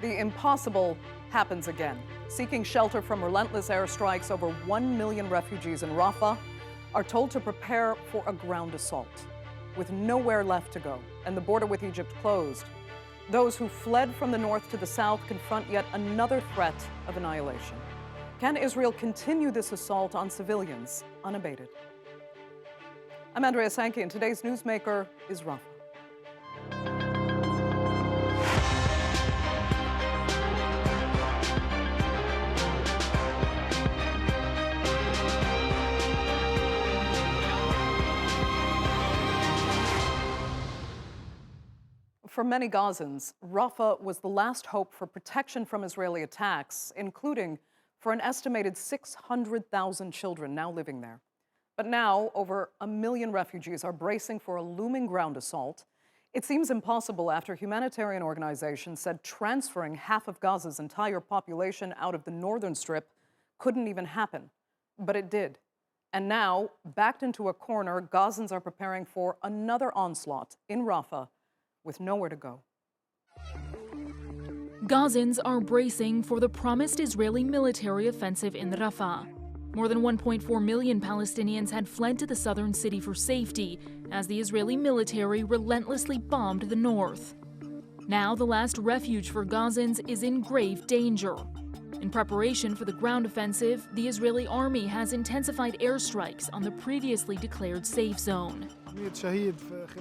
The impossible happens again. Seeking shelter from relentless airstrikes, over 1 million refugees in Rafah are told to prepare for a ground assault. With nowhere left to go and the border with Egypt closed, those who fled from the north to the south confront yet another threat of annihilation. Can Israel continue this assault on civilians unabated? I'm Andrea Sankey, and today's newsmaker is Rafah. For many Gazans, Rafah was the last hope for protection from Israeli attacks, including for an estimated 600,000 children now living there. But now, over 1 million refugees are bracing for a looming ground assault. It seems impossible after humanitarian organizations said transferring half of Gaza's entire population out of the northern strip couldn't even happen. But it did. And now, backed into a corner, Gazans are preparing for another onslaught in Rafah, with nowhere to go. Gazans are bracing for the promised Israeli military offensive in Rafah. More than 1.4 million Palestinians had fled to the southern city for safety as the Israeli military relentlessly bombed the north. Now the last refuge for Gazans is in grave danger. In preparation for the ground offensive, the Israeli army has intensified airstrikes on the previously declared safe zone.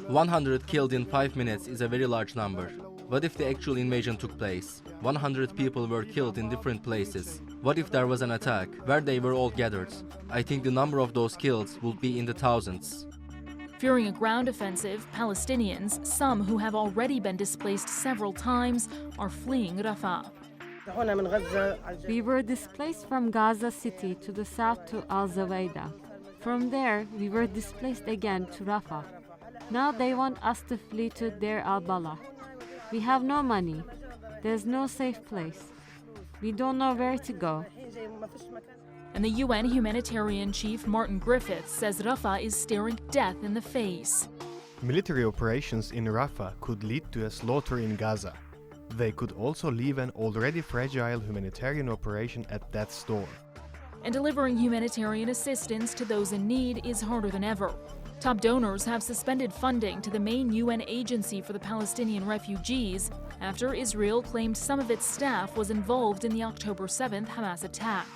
100 killed in 5 minutes is a very large number. What if the actual invasion took place? 100 people were killed in different places. What if there was an attack where they were all gathered? I think the number of those killed will be in the thousands. Fearing a ground offensive, Palestinians, some who have already been displaced several times, are fleeing Rafah. We were displaced from Gaza City to the south to Al-Zawaida. From there, we were displaced again to Rafah. Now they want us to flee to Deir al-Balah. We have no money. There's no safe place. We don't know where to go. And the UN humanitarian chief Martin Griffiths says Rafah is staring death in the face. Military operations in Rafah could lead to a slaughter in Gaza. They could also leave an already fragile humanitarian operation at death's door. And delivering humanitarian assistance to those in need is harder than ever. Top donors have suspended funding to the main UN agency for the Palestinian refugees after Israel claimed some of its staff was involved in the October 7th Hamas attack.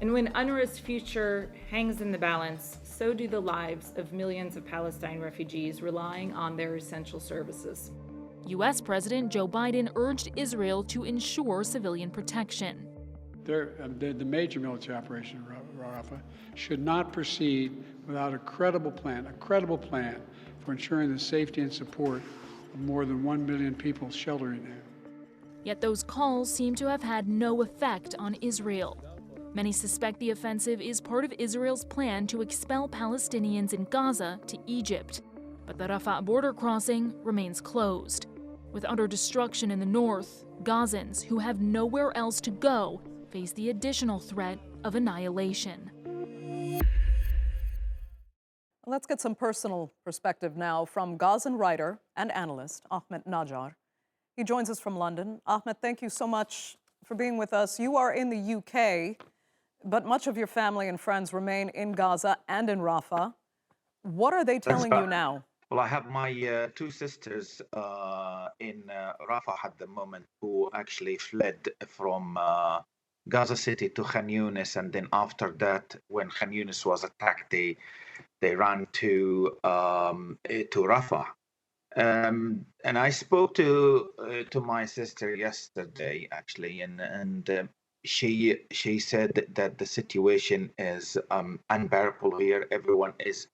And when UNRWA's future hangs in the balance, so do the lives of millions of Palestine refugees relying on their essential services. U.S. President Joe Biden urged Israel to ensure civilian protection. The major military operation in Rafah should not proceed without a credible plan for ensuring the safety and support of more than 1 million people sheltering there. Yet those calls seem to have had no effect on Israel. Many suspect the offensive is part of Israel's plan to expel Palestinians in Gaza to Egypt. But the Rafah border crossing remains closed. With utter destruction in the north, Gazans who have nowhere else to go face the additional threat of annihilation. Let's get some personal perspective now from Gazan writer and analyst Ahmed Najar. He joins us from London. Ahmed, thank you so much for being with us. You are in the UK, but much of your family and friends remain in Gaza and in Rafah. What are they telling you now? Well, I have my two sisters in Rafah at the moment who actually fled from Gaza City to Khan Yunis, and then after that, when Khan Yunis was attacked, they ran to Rafah. And I spoke to my sister yesterday, actually, and she said that the situation is unbearable here. Everyone is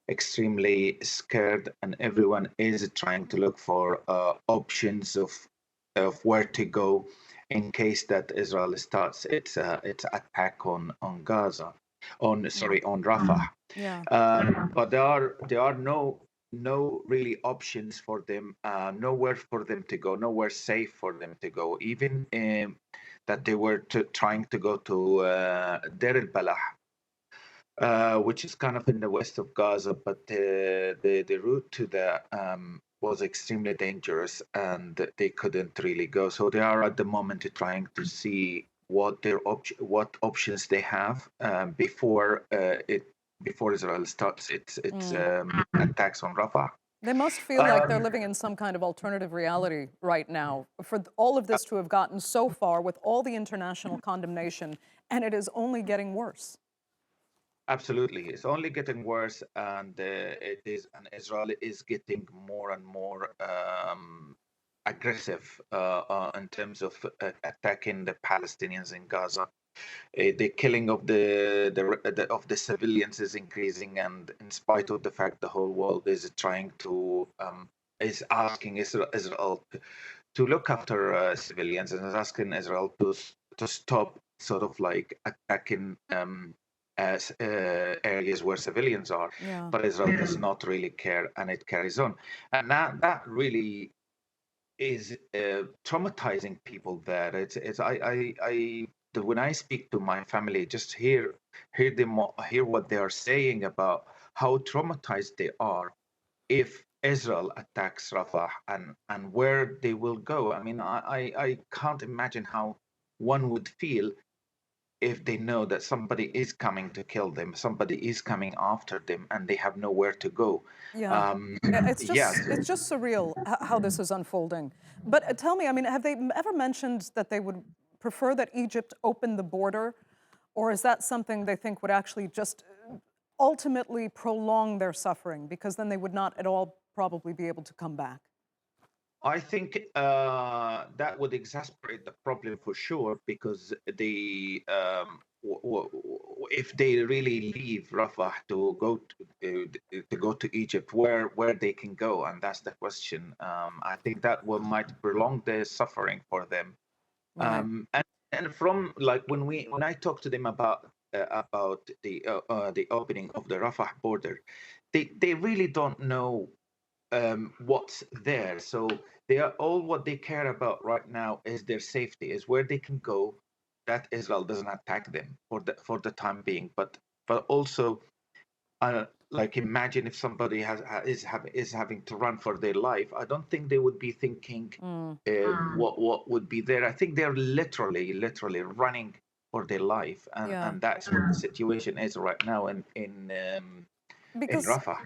extremely scared, and everyone is trying to look for options of where to go in case that Israel starts its attack on Gaza, on Rafah. Yeah. But there are no really options for them, nowhere for them to go, nowhere safe for them to go. Even that they were trying to go to Deir al-Balah, which is kind of in the west of Gaza, but the route to the was extremely dangerous, and they couldn't really go. So they are at the moment trying to see what what options they have before Israel starts its attacks on Rafah. They must feel like they're living in some kind of alternative reality right now. For all of this to have gotten so far with all the international condemnation, and it is only getting worse. Absolutely, it's only getting worse, and Israel is getting more and more aggressive in terms of attacking the Palestinians in Gaza. The killing of the civilians is increasing, and in spite of the fact the whole world is trying to is asking Israel to look after civilians, and is asking Israel to stop sort of like attacking areas where civilians are, but Israel does not really care, and it carries on, and that really is traumatizing people there. When I speak to my family, just hear what they are saying about how traumatized they are if Israel attacks Rafah, and where they will go. I mean, I can't imagine how one would feel if they know that somebody is coming to kill them, somebody is coming after them, and they have nowhere to go. It's just surreal how this is unfolding. But tell me, I mean, have they ever mentioned that they would prefer that Egypt open the border, or is that something they think would actually just ultimately prolong their suffering, because then they would not at all probably be able to come back? I think that would exasperate the problem for sure, because if they really leave Rafah to go to Egypt, where they can go, and that's the question. I think that might prolong the suffering for them. Right. And from like when I talk to them about the opening of the Rafah border, they really don't know what's there. So what they care about right now is their safety, is where they can go, that Israel doesn't attack them for the time being. But also, like, imagine if somebody is having to run for their life. I don't think they would be thinking what would be there. I think they're literally running for their life, and that's what the situation is right now in Rafah.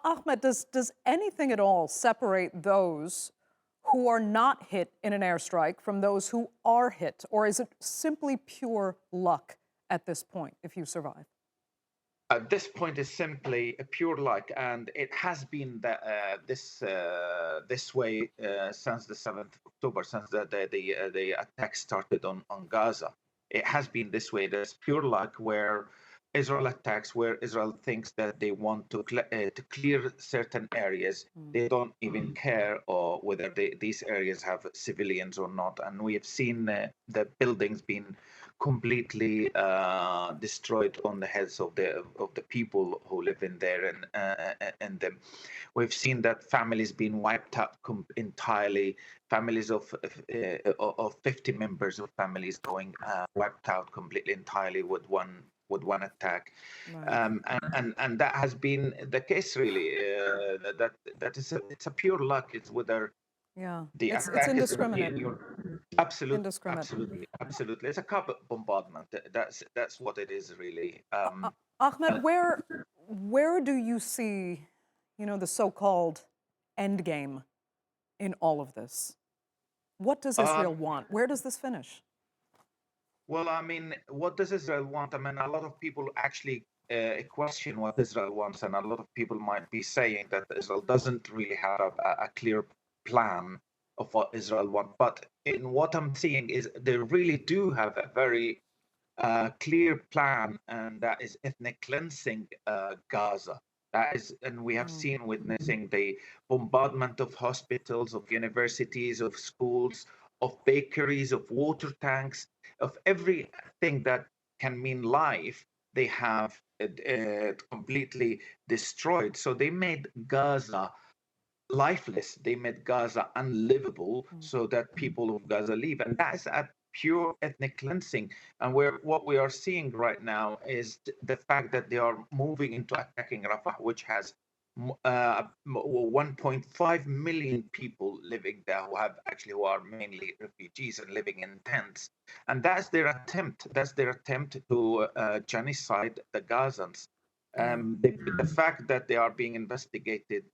Ahmed, does anything at all separate those who are not hit in an airstrike from those who are hit? Or is it simply pure luck at this point if you survive? At this point, is simply a pure luck, and it has been this way since the 7th of October, since the attack started on Gaza. It has been this way. There's pure luck where Israel attacks, where Israel thinks that they want to clear certain areas. They don't even care whether these areas have civilians or not. And we have seen the buildings being completely destroyed on the heads of the people who live in there, and them. We've seen that families being wiped out entirely. Families of 50 members of families going wiped out completely entirely with one attack. Right. And that has been the case, really. It's a pure luck. It's whether it's indiscriminate. Absolutely. It's a carpet bombardment. That's what it is, really. Ahmed, where do you see, the so-called end game in all of this? What does Israel want? Where does this finish? Well, I mean, what does Israel want? I mean, a lot of people actually question what Israel wants, and a lot of people might be saying that Israel doesn't really have a clear plan of what Israel wants. But in what I'm seeing is they really do have a very clear plan, and that is ethnic cleansing Gaza. That is, and we have seen witnessing the bombardment of hospitals, of universities, of schools, of bakeries, of water tanks, of everything that can mean life. They have completely destroyed. So they made Gaza lifeless. They made Gaza unlivable, so that people of Gaza leave. And that is a pure ethnic cleansing. And what we are seeing right now is the fact that they are moving into attacking Rafah, which has 1.5 million people living there who are mainly refugees and living in tents, and that's their attempt. That's their attempt to genocide the Gazans. The fact that they are being investigated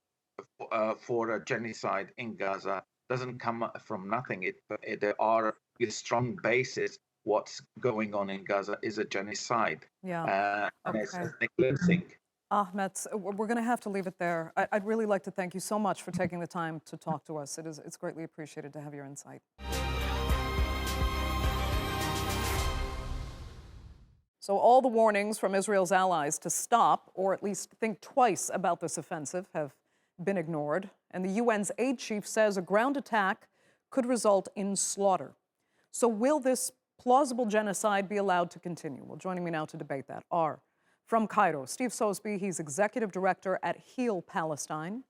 for a genocide in Gaza doesn't come from nothing. There are strong bases. What's going on in Gaza is a genocide, and it's ethnic cleansing. Ahmed, we're going to have to leave it there. I'd really like to thank you so much for taking the time to talk to us. It's greatly appreciated to have your insight. So all the warnings from Israel's allies to stop, or at least think twice about this offensive, have been ignored. And the UN's aid chief says a ground attack could result in slaughter. So will this plausible genocide be allowed to continue? Well, joining me now to debate that are from Cairo, Steve Sosebee, he's executive director at Heal Palestine.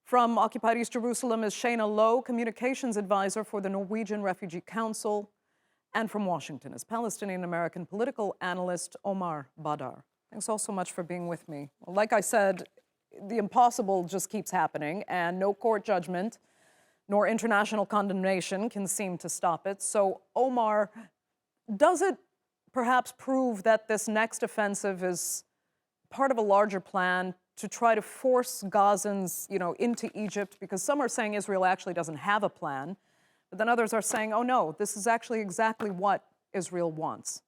From occupied East Jerusalem is Shaina Low, communications advisor for the Norwegian Refugee Council. And from Washington is Palestinian-American political analyst Omar Baddar. Thanks all so much for being with me. Well, like I said, the impossible just keeps happening, and no court judgment nor international condemnation can seem to stop it. So, Omar, does it perhaps prove that this next offensive is part of a larger plan to try to force Gazans, into Egypt? Because some are saying Israel actually doesn't have a plan, but then others are saying, oh no, this is actually exactly what Israel wants.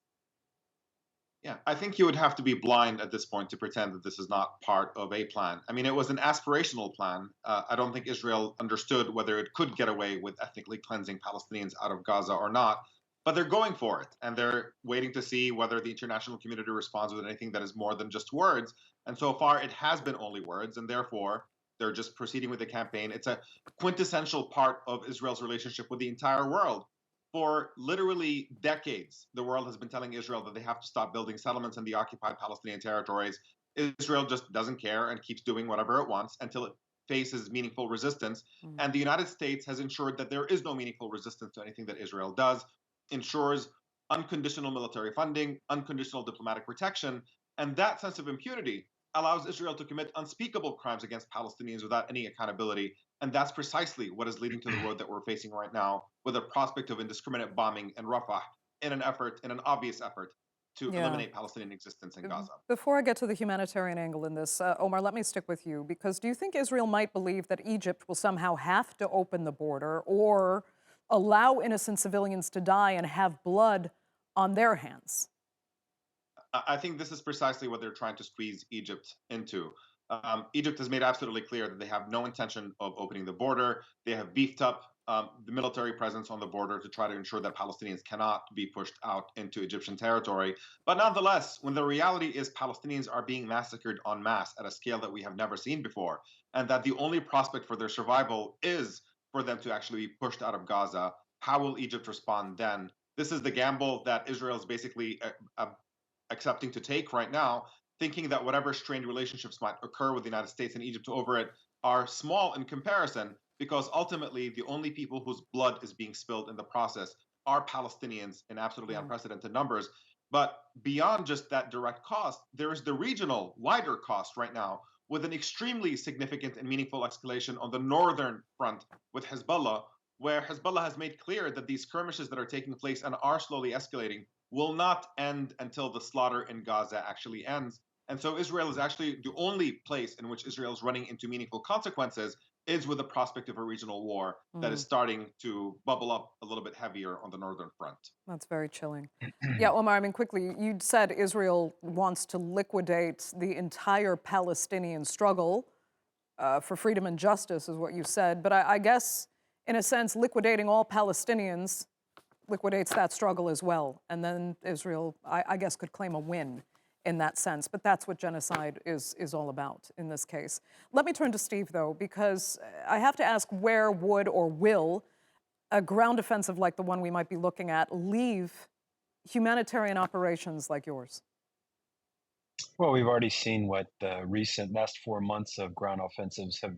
Yeah, I think you would have to be blind at this point to pretend that this is not part of a plan. I mean, it was an aspirational plan. I don't think Israel understood whether it could get away with ethnically cleansing Palestinians out of Gaza or not. But they're going for it, and they're waiting to see whether the international community responds with anything that is more than just words. And so far, it has been only words, and therefore, they're just proceeding with the campaign. It's a quintessential part of Israel's relationship with the entire world. For literally decades, the world has been telling Israel that they have to stop building settlements in the occupied Palestinian territories. Israel just doesn't care and keeps doing whatever it wants until it faces meaningful resistance. And the United States has ensured that there is no meaningful resistance to anything that Israel does. Ensures unconditional military funding, unconditional diplomatic protection, and that sense of impunity allows Israel to commit unspeakable crimes against Palestinians without any accountability. And that's precisely what is leading to the road that we're facing right now, with a prospect of indiscriminate bombing in Rafah in an obvious effort to eliminate Palestinian existence in Gaza. Before I get to the humanitarian angle in this, Omar, let me stick with you, because do you think Israel might believe that Egypt will somehow have to open the border or allow innocent civilians to die and have blood on their hands? I think this is precisely what they're trying to squeeze Egypt into. Egypt has made absolutely clear that they have no intention of opening the border. They have beefed up the military presence on the border to try to ensure that Palestinians cannot be pushed out into Egyptian territory. But nonetheless, when the reality is Palestinians are being massacred en masse at a scale that we have never seen before, and that the only prospect for their survival is for them to actually be pushed out of Gaza, how will Egypt respond then? This is the gamble that Israel is basically accepting to take right now, thinking that whatever strained relationships might occur with the United States and Egypt over it are small in comparison, because ultimately the only people whose blood is being spilled in the process are Palestinians in absolutely unprecedented numbers. But beyond just that direct cost, there is the regional, wider cost right now, with an extremely significant and meaningful escalation on the northern front with Hezbollah, where Hezbollah has made clear that these skirmishes that are taking place and are slowly escalating will not end until the slaughter in Gaza actually ends. And so Israel is actually the only place in which Israel is running into meaningful consequences is with the prospect of a regional war that is starting to bubble up a little bit heavier on the northern front. That's very chilling. Yeah, Omar, I mean, quickly, you said Israel wants to liquidate the entire Palestinian struggle for freedom and justice, is what you said. But I guess, in a sense, liquidating all Palestinians liquidates that struggle as well. And then Israel, I guess, could claim a win in that sense. But that's what genocide is all about in this case. Let me turn to Steve, though, because I have to ask, where would or will a ground offensive like the one we might be looking at leave humanitarian operations like yours? Well, we've already seen what the recent last 4 months of ground offensives have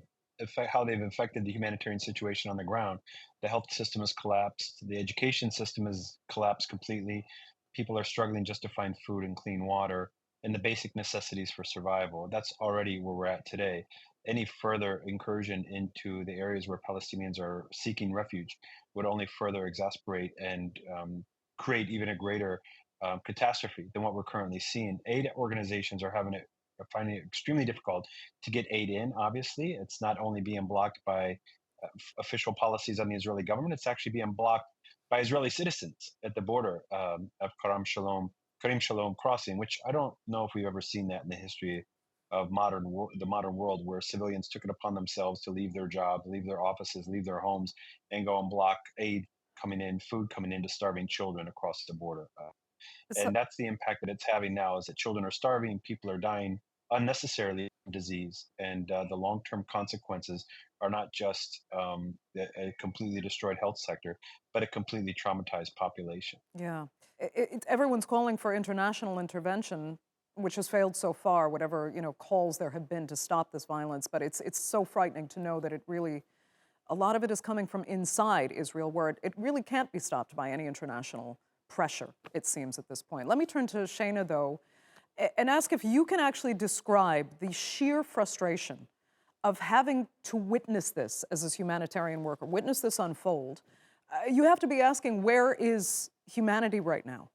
how they've affected the humanitarian situation on the ground. The health system has collapsed. The education system has collapsed completely. People are struggling just to find food and clean water. and the basic necessities for survival. That's already where we're at today. Any further incursion into the areas where Palestinians are seeking refuge would only further exasperate and create even a greater catastrophe than what we're currently seeing. Aid organizations are finding it extremely difficult to get aid in. Obviously, it's not only being blocked by official policies on the Israeli government, it's actually being blocked by Israeli citizens at the border of Karim Shalom crossing, which I don't know if we've ever seen that in the history of the modern world, where civilians took it upon themselves to leave their jobs, leave their offices, leave their homes, and go and block aid coming in, food coming in to starving children across the border. So, And that's the impact that it's having now, is that children are starving, people are dying unnecessarily of disease, and the long-term consequences are not just a completely destroyed health sector, but a completely traumatized population. yeah, everyone's calling for international intervention, which has failed so far, whatever, calls there have been to stop this violence. But it's so frightening to know that a lot of it is coming from inside Israel, where it really can't be stopped by any international pressure, it seems, at this point. Let me turn to Shaina, though, and ask if you can actually describe the sheer frustration of having to witness this as a humanitarian worker, witness this unfold. You have to be asking, where is humanity right now?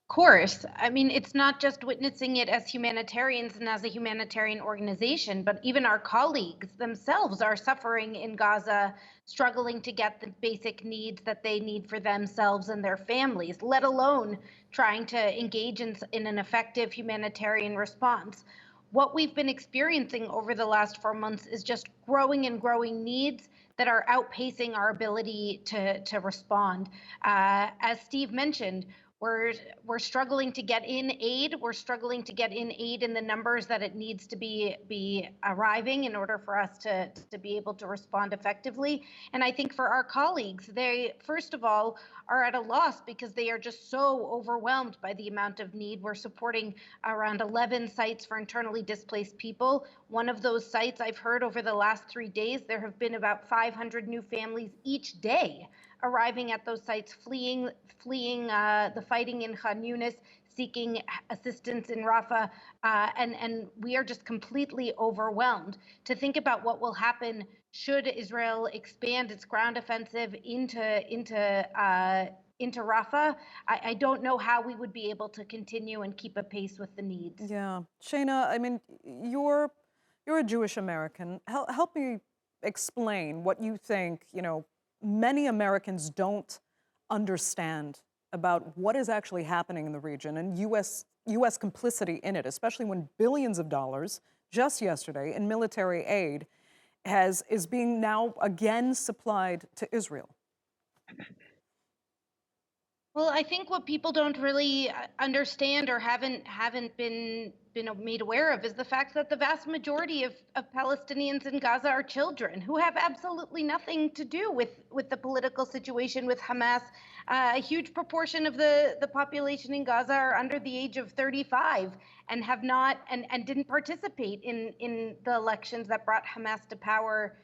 Course. I mean, it's not just witnessing it as humanitarians and as a humanitarian organization, but even our colleagues themselves are suffering in Gaza, struggling to get the basic needs that they need for themselves and their families, let alone trying to engage in an effective humanitarian response. What we've been experiencing over the last 4 months is just growing and growing needs that are outpacing our ability to respond. As Steve mentioned, we're struggling to get in aid. We're struggling to get in aid in the numbers that it needs to be arriving in order for us to be able to respond effectively. And I think for our colleagues, they, first of all, are at a loss because they are just so overwhelmed by the amount of need. We're supporting around 11 sites for internally displaced people. One of those sites, I've heard over the last 3 days, there have been about 500 new families each day arriving at those sites, fleeing the fighting in Khan Yunis, seeking assistance in Rafah, and we are just completely overwhelmed. To think about what will happen should Israel expand its ground offensive into Rafah, I don't know how we would be able to continue and keep a pace with the needs. Yeah, Shaina, I mean, you're a Jewish American. Help me explain what you think, many Americans don't understand about what is actually happening in the region and U.S. complicity in it, especially when billions of dollars, just yesterday, in military aid is being now again supplied to Israel. Well, I think what people don't really understand or haven't been made aware of is the fact that the vast majority of Palestinians in Gaza are children who have absolutely nothing to do with the political situation with Hamas. A huge proportion of the population in Gaza are under the age of 35 and have not and didn't participate in the elections that brought Hamas to power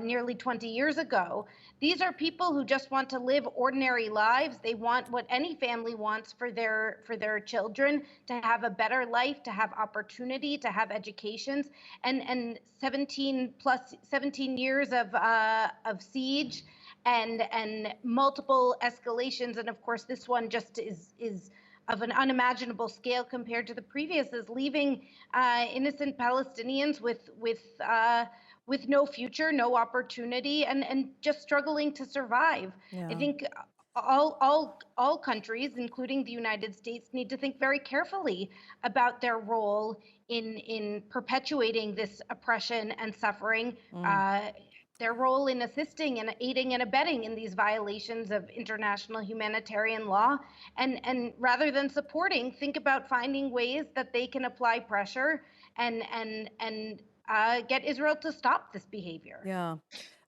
nearly 20 years ago. These are people who just want to live ordinary lives. They want what any family wants for their children, to have a better life, to have opportunity, to have educations, and 17 years of siege and multiple escalations, and of course this one just is of an unimaginable scale compared to the previous, is leaving innocent Palestinians with no future, no opportunity, and just struggling to survive. Yeah. I think all countries, including the United States, need to think very carefully about their role in perpetuating this oppression and suffering. Their role in assisting and aiding and abetting in these violations of international humanitarian law, and rather than supporting, think about finding ways that they can apply pressure and get Israel to stop this behavior. Yeah.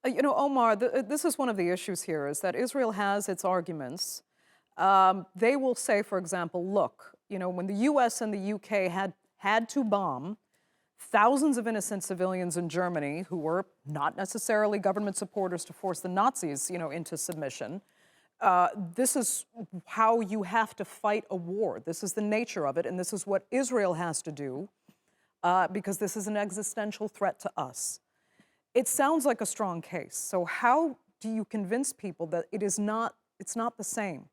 Omar, this is one of the issues here, is that Israel has its arguments. They will say, for example, look, when the U.S. and the U.K. had to bomb thousands of innocent civilians in Germany who were not necessarily government supporters to force the Nazis, into submission, this is how you have to fight a war. This is the nature of it, and this is what Israel has to do because this is an existential threat to us. It sounds like a strong case. So how do you convince people that it's not the same?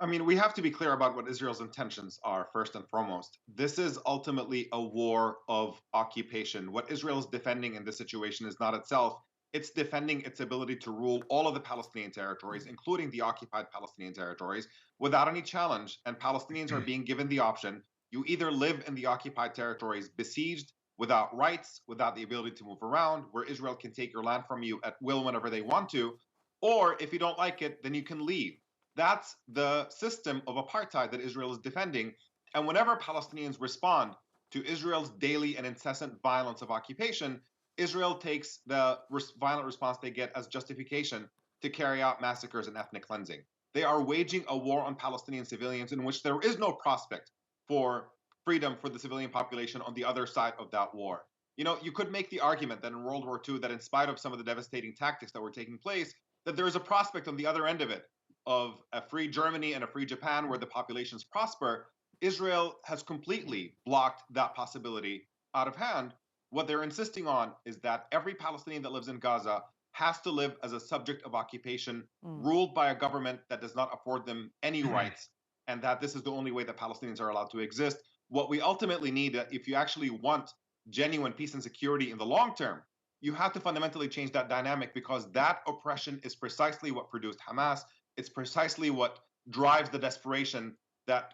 I mean, we have to be clear about what Israel's intentions are, first and foremost. This is ultimately a war of occupation. What Israel is defending in this situation is not itself. It's defending its ability to rule all of the Palestinian territories, including the occupied Palestinian territories, without any challenge. And Palestinians are being given the option. You either live in the occupied territories besieged, without rights, without the ability to move around, where Israel can take your land from you at will whenever they want to, or if you don't like it, then you can leave. That's the system of apartheid that Israel is defending. And whenever Palestinians respond to Israel's daily and incessant violence of occupation, Israel takes the violent response they get as justification to carry out massacres and ethnic cleansing. They are waging a war on Palestinian civilians in which there is no prospect for freedom for the civilian population on the other side of that war. You know, you could make the argument that in World War II, that in spite of some of the devastating tactics that were taking place, that there is a prospect on the other end of it, of a free Germany and a free Japan where the populations prosper. Israel has completely blocked that possibility out of hand. What they're insisting on is that every Palestinian that lives in Gaza has to live as a subject of occupation, ruled by a government that does not afford them any rights, and that this is the only way that Palestinians are allowed to exist. What we ultimately need, if you actually want genuine peace and security in the long term, you have to fundamentally change that dynamic, because that oppression is precisely what produced Hamas. It's precisely what drives the desperation that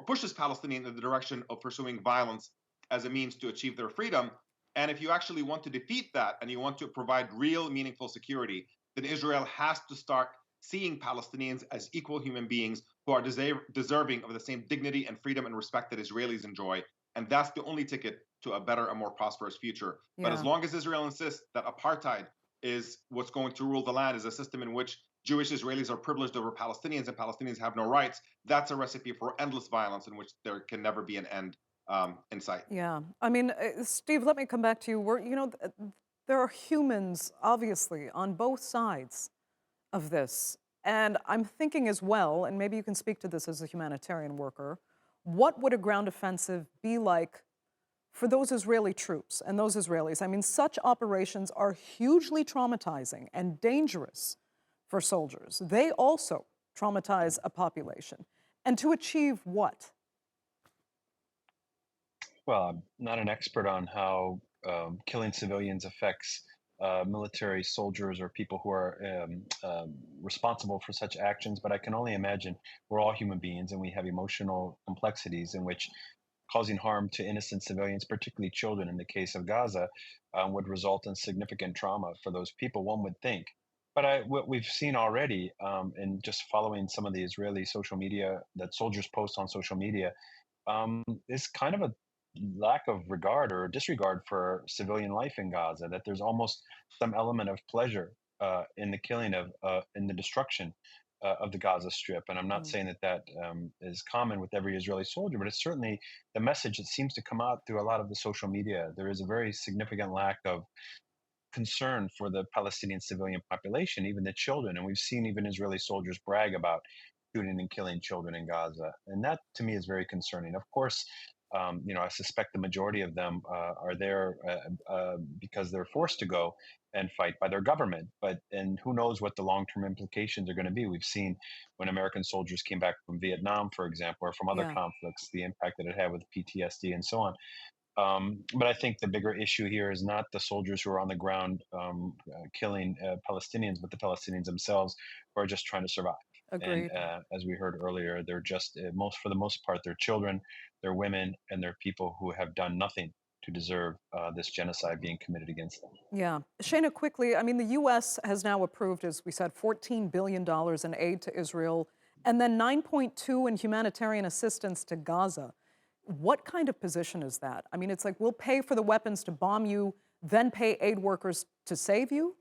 pushes Palestinians in the direction of pursuing violence as a means to achieve their freedom. And if you actually want to defeat that and you want to provide real, meaningful security, then Israel has to start seeing Palestinians as equal human beings who are deserving of the same dignity and freedom and respect that Israelis enjoy. And that's the only ticket to a better and more prosperous future. Yeah. But as long as Israel insists that apartheid is what's going to rule the land, is a system in which Jewish Israelis are privileged over Palestinians and Palestinians have no rights, that's a recipe for endless violence in which there can never be an end in sight. Yeah. I mean, Steve, let me come back to you. There are humans, obviously, on both sides of this. And I'm thinking as well, and maybe you can speak to this as a humanitarian worker, what would a ground offensive be like for those Israeli troops and those Israelis? I mean, such operations are hugely traumatizing and dangerous for soldiers. They also traumatize a population. And to achieve what? Well, I'm not an expert on how killing civilians affects military soldiers or people who are responsible for such actions, but I can only imagine we're all human beings and we have emotional complexities in which causing harm to innocent civilians, particularly children in the case of Gaza, would result in significant trauma for those people, one would think. But what we've seen already, in just following some of the Israeli social media that soldiers post on social media, is kind of a lack of regard or disregard for civilian life in Gaza, that there's almost some element of pleasure in the killing in the destruction of the Gaza Strip. And I'm not saying that is common with every Israeli soldier, but it's certainly the message that seems to come out through a lot of the social media. There is a very significant lack of concern for the Palestinian civilian population, even the children. And we've seen even Israeli soldiers brag about shooting and killing children in Gaza. And that to me is very concerning. Of course, I suspect the majority of them are there because they're forced to go and fight by their government. And who knows what the long-term implications are going to be. We've seen when American soldiers came back from Vietnam, for example, or from other conflicts, the impact that it had with PTSD and so on. But I think the bigger issue here is not the soldiers who are on the ground killing Palestinians, but the Palestinians themselves who are just trying to survive. Agreed. And as we heard earlier, they're just for the most part, they're children, they're women, and they're people who have done nothing to deserve this genocide being committed against them. Yeah. Shaina, quickly, I mean, the U.S. has now approved, as we said, $14 billion in aid to Israel, and then $9.2 in humanitarian assistance to Gaza. What kind of position is that? I mean, it's like, we'll pay for the weapons to bomb you, then pay aid workers to save you?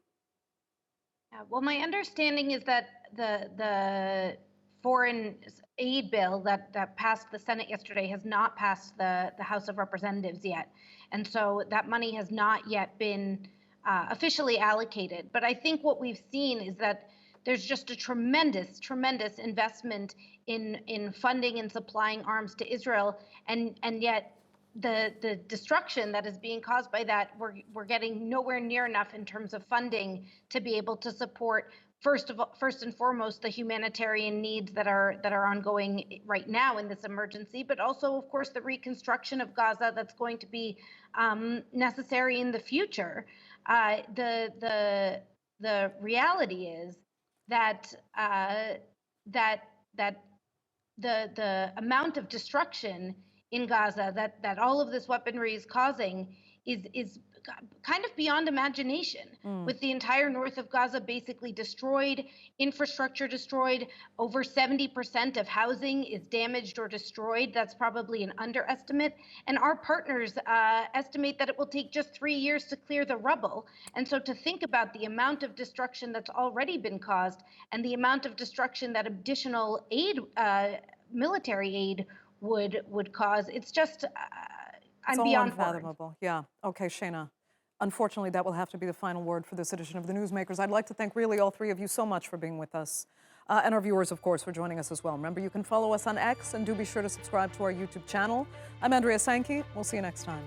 Well, my understanding is that the foreign aid bill that passed the Senate yesterday has not passed the House of Representatives yet. And so that money has not yet been officially allocated. But I think what we've seen is that there's just a tremendous, tremendous investment in funding and supplying arms to Israel, and yet the destruction that is being caused by that, we're getting nowhere near enough in terms of funding to be able to support first and foremost the humanitarian needs that are ongoing right now in this emergency, but also, of course, the reconstruction of Gaza that's going to be necessary in the future. The reality is that the amount of destruction in Gaza that all of this weaponry is causing is kind of beyond imagination, with the entire north of Gaza basically destroyed, infrastructure destroyed, over 70% of housing is damaged or destroyed. That's probably an underestimate. And our partners estimate that it will take just 3 years to clear the rubble. And so to think about the amount of destruction that's already been caused and the amount of destruction that additional aid, military aid, would cause, it's just I'm beyond unfathomable. Yeah. Okay, Shaina. Unfortunately, that will have to be the final word for this edition of The Newsmakers. I'd like to thank really all three of you so much for being with us. And our viewers, of course, for joining us as well. Remember, you can follow us on X, and do be sure to subscribe to our YouTube channel. I'm Andrea Sankey. We'll see you next time.